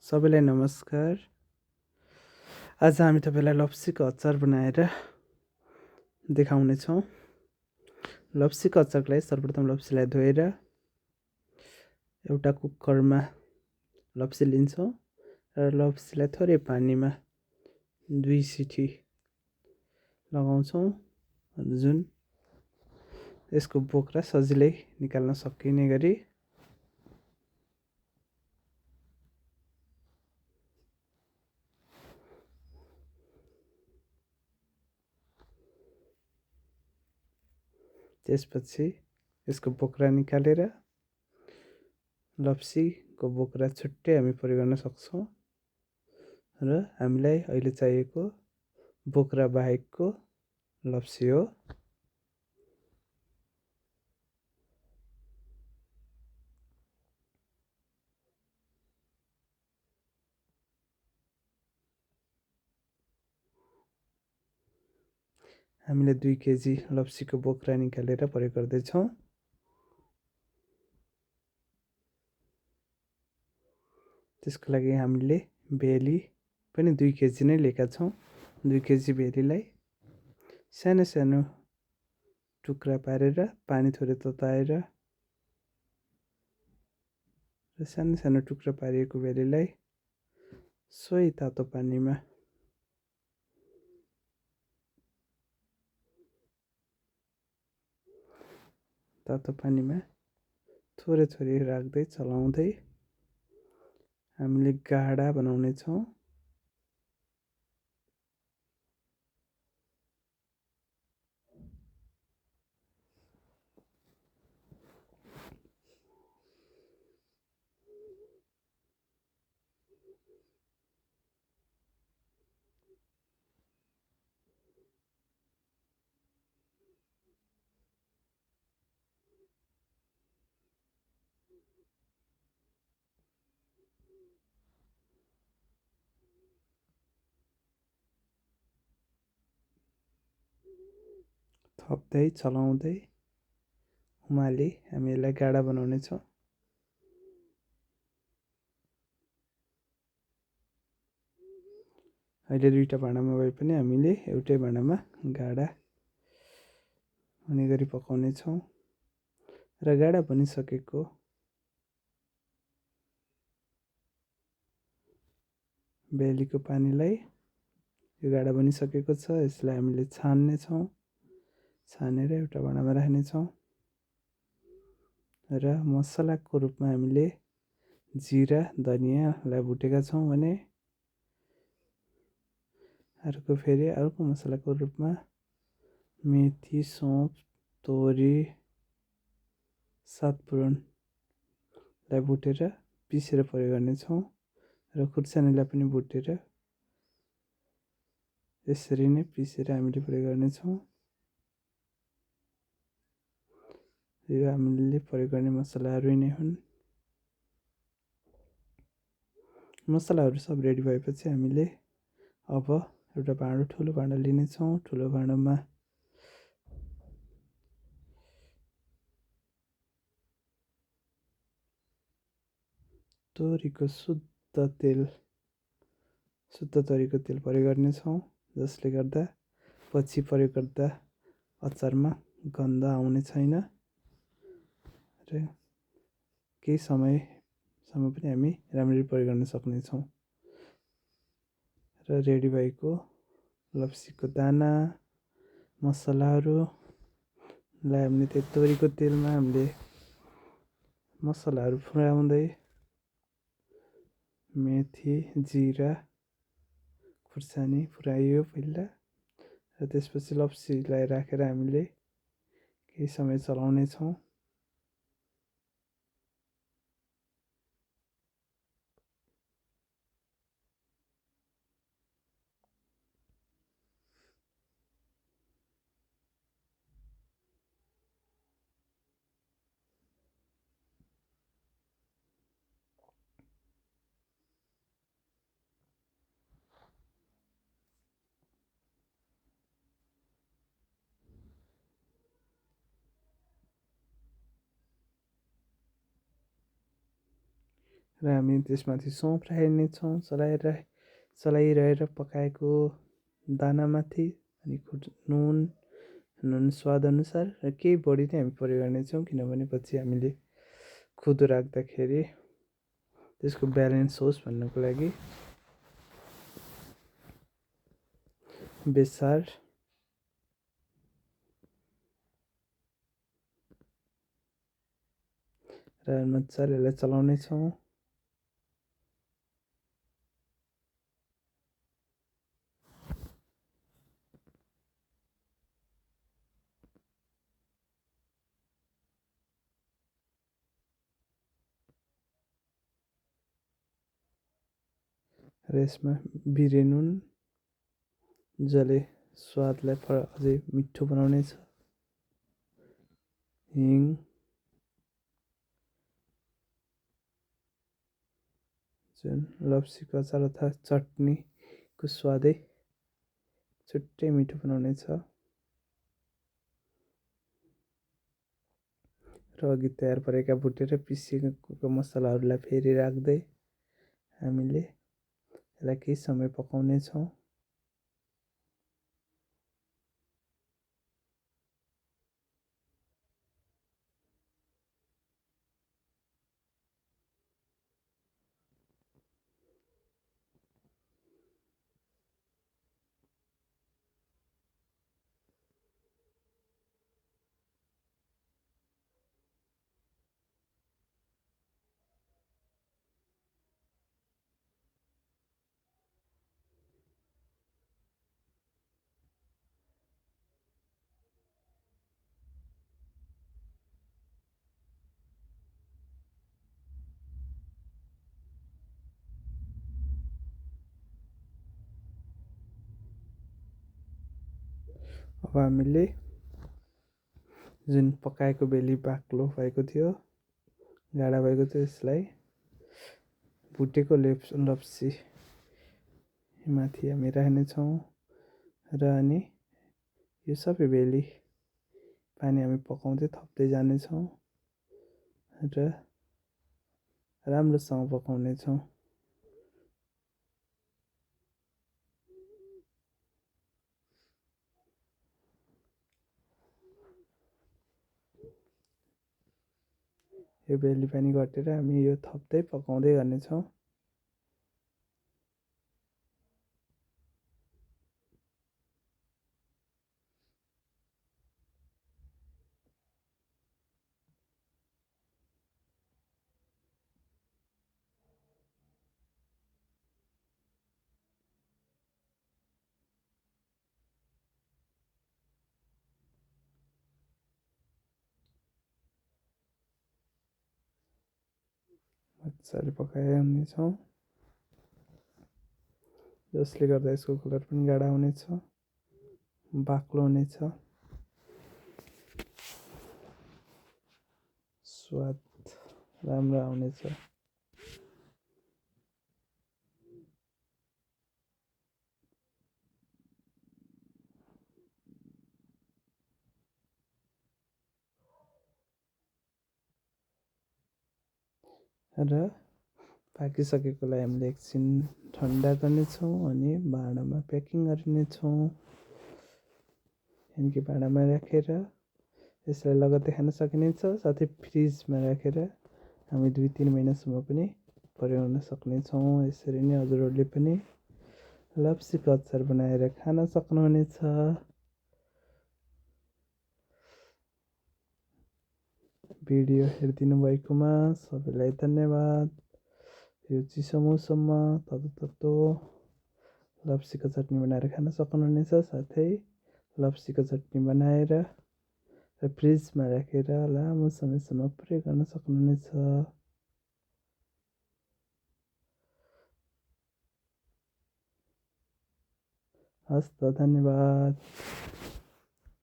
सबैलाई नमस्कार। आज हामी तपाईँलाई लप्सीको अचार बनाएर देखाउनेछौँ। लप्सीको अचारको लागि सर्वप्रथम लप्सीलाई धोएर एउटा कुकरमा लप्सी लिन्छौँ र लप्सीलाई थोरै पानीमा 2 सिटी लगाउँछौँ, जुन यसको बोक्रा सजिलै निकाल्न सकिने गरी। त्यसपछि यसको बोक्रा निकालेर लप्सीको बोक्रा छुट्टै हामी प्रयोग गर्न सक्छौँ र हामीलाई अहिले चाहिएको बोक्रा बाहेकको लप्सी हो। हामीले 2 केजी लप्सीको बोक्रा निकालेर प्रयोग गर्दैछौँ। त्यसको लागि हामीले भेली पनि 2 केजी नै लिएका छौँ। 2 केजी भेलीलाई सानो सानो टुक्रा पारेर पानी थोरै तताएर र सानो सानो टुक्रा पारिएको भेलीलाई सोही तातो पानीमा थोरै थोरै राख्दै चलाउँदै हामीले गाढा बनाउने छौँ। थप्दै चलाउँदै उमाली हामी यसलाई गाढा बनाउने छौँ। अहिले 2टा भाँडामा भए पनि हामीले एउटै भाँडामा गाढा हुने गरी पकाउने छौँ र गाढा बनिसकेको भेलीको पानीलाई, यो गाढा बनिसकेको छ, यसलाई हामीले छान्ने छौँ। छानेर एउटा भाँडामा राख्नेछौँ र मसलाको रूपमा हामीले जिरा धनियाँलाई भुटेका छौँ भने अर्को मसलाको रूपमा मेथी सौँफ तोरी सातपुरनलाई भुटेर पिसेर प्रयोग गर्नेछौँ र खुर्सानीलाई पनि भुटेर यसरी नै पिसेर हामीले प्रयोग गर्नेछौँ। यो हामीले प्रयोग गर्ने मसलाहरू नै हुन्। मसलाहरू सब रेडी भएपछि हामीले अब एउटा ठुलो भाँडा लिनेछौँ। ठुलो भाँडामा तोरीको शुद्ध तोरीको तेल प्रयोग गर्नेछौँ, जसले गर्दा पछि प्रयोग गर्दा अचारमा गन्ध आउने छैन र केही समयसम्म पनि हामी राम्ररी प्रयोग गर्न सक्नेछौँ। र रेडी भएको लप्सीको दाना मसलाहरूलाई हामीले त्यो तोरीको तेलमा हामीले मसलाहरू फुराउँदै मेथी जिरा खुर्सानी फुराइयो पहिला र त्यसपछि लप्सीलाई राखेर हामीले केही समय चलाउने छौँ। र हामी त्यसमाथि सौँफ राख्नेछौँ चलाइरहेर पकाएको दानामाथि। अनि नुन स्वादअनुसार र केही बढी नै हामी प्रयोग गर्नेछौँ, किनभने पछि हामीले खुद राख्दाखेरि त्यसको ब्यालेन्स होस् भन्नको लागि। बेसार र मजाले यसलाई चलाउने छौँ। र यसमा बिरे नुन जसले स्वादलाई अझै मिठो बनाउनेछ, हिङ, जुन लप्सीको अचार अथवा चटनीको स्वादै छुट्टै मिठो बनाउनेछ। र अघि तयार पारेका भुटेर पिसिएको मसलाहरूलाई फेरि राख्दै हामीले यसलाई केही समय पकाउनेछौँ। अब हामीले जुन पकाएको बेली बाक्लो भएको थियो, गाढा भएको थियो, यसलाई भुटेको लप्सी माथि हामी राख्नेछौँ। र अनि यो सबै बेली पानी हामी पकाउँदै थप्दै जानेछौँ र राम्रोसँग पकाउनेछौँ। यो बेली पानी घटेर हामी यो थप्दै पकाउँदै गर्नेछौँ। मजाले पकाइरहनेछौँ, जसले गर्दा यसको कलर पनि गाढा हुनेछ, बाक्लो हुनेछ, स्वाद राम्रो आउनेछ। र पाकिसकेकोलाई हामीले एकछिन ठन्डा गर्नेछौँ अनि भाँडामा प्याकिङ गरिनेछौँ। यानि कि भाँडामा राखेर यसलाई लगत्तै खान सकिनेछ, साथै फ्रिजमा राखेर हामी 2-3 महिनासम्म पनि प्रयोग गर्न सक्नेछौँ। यसरी नै हजुरहरूले पनि लप्सीको अचार बनाएर खान सक्नुहुनेछ। भिडियो हेरिदिनु भएकोमा सबैलाई धन्यवाद। यो चिसो मौसममा तातो लप्सीको चटनी बनाएर खान सक्नुहुनेछ, साथै लप्सीको चटनी बनाएर फ्रिजमा राखेर लामो समयसम्म प्रयोग गर्न सक्नुहुनेछ। हस् त, धन्यवाद।